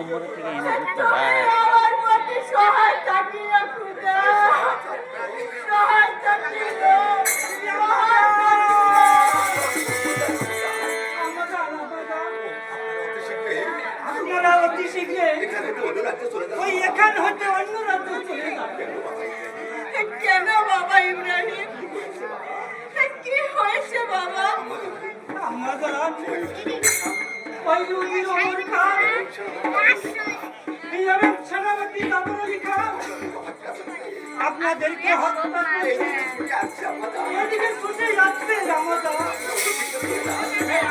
উপরে থেকে এনে দিতে ভাই। আমার প্রতি সহায় থাকি না খুদা, সহায় থাকি না, সহায় আপনারা অতি শীঘ্রে ওই এখান হতে অন্য রাজ্যে চলে যাবেন। কেন বাবা ইব্রাহিম, কি হয়েছে বাবা? আমাদের ওই রুগীর ওমর খান, এই আমি সেনাপতি জাফর আলী খান আপনাদেরকে হত্যা করেছে। এদিকে ছুটে যাচ্ছে আমাদের।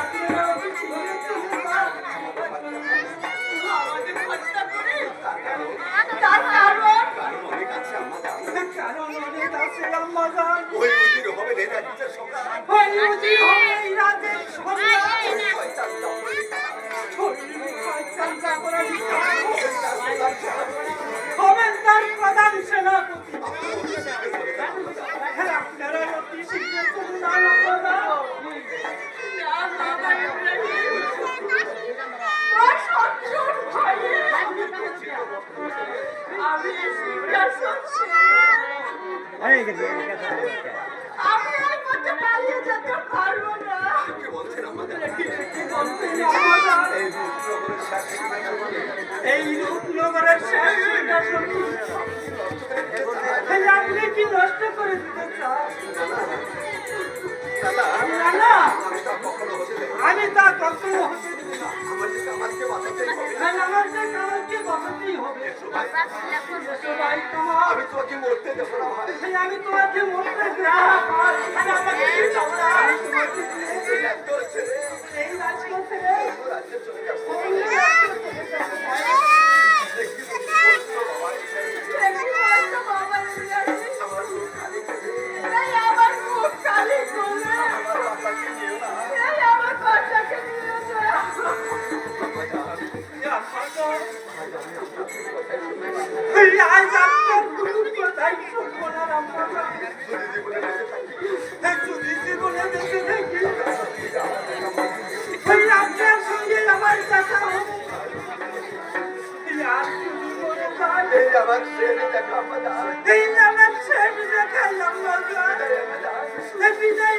আপনারা অতি শীঘ্রে চলে যান। আমাদের হত্যা করে তার কারণ কারণ অনেক আছে আমাদের। ওই নদীর হবে রে রাজ্যের সকাল ওই রুগী হবে এই রাজ্যের সম্রাট। জাফর আলী খান হবেন তার প্রধান সেনাপতি। আপনারা অতি শীঘ্র চলে যান আমাদের। না বাবা ইব্রাহিম, ওর শত্রুর ভয়ে আমি সিংহাসন ছেড়ে আমি আর পথে পালিয়ে যেতে পারবো না। কি বলছেন আমাদের এই রূপনগরের শেষ সিংহাসন আপনি কি নষ্ট করে দিতে চান? না না, আমি তা কখনো হতে দেব না। আমাদেরকে বাঁচাতেই হবে আমার যে কাউকে বাঁচাতেই হবে। সবাই তোমার, আমি তোমাকে মরতে দেবো না ভাই আমি তোমাকে মরতে দেব না। আমাকে কি দাও না, আমি তোমাকে এই রাজ্য ছেড়ে অন্য রাজ্যে চলে যাবো। দেখি হয়তো বাবা ইব্রাহিম, এই আমার মুখ কালি করে, এই আমার বাচ্চাকে নিয়ে যায়। আজ আপনার কোনো কথাই শুনবো না রামবাবা। যদি জীবনে বেঁচে থাকি আপনার সঙ্গে আমার দেখা হবে। আর যদি মরে যায় এই আমার ছেলে দেখা আমাদের এই আমার শেষ দেখাই আমরা বিদায়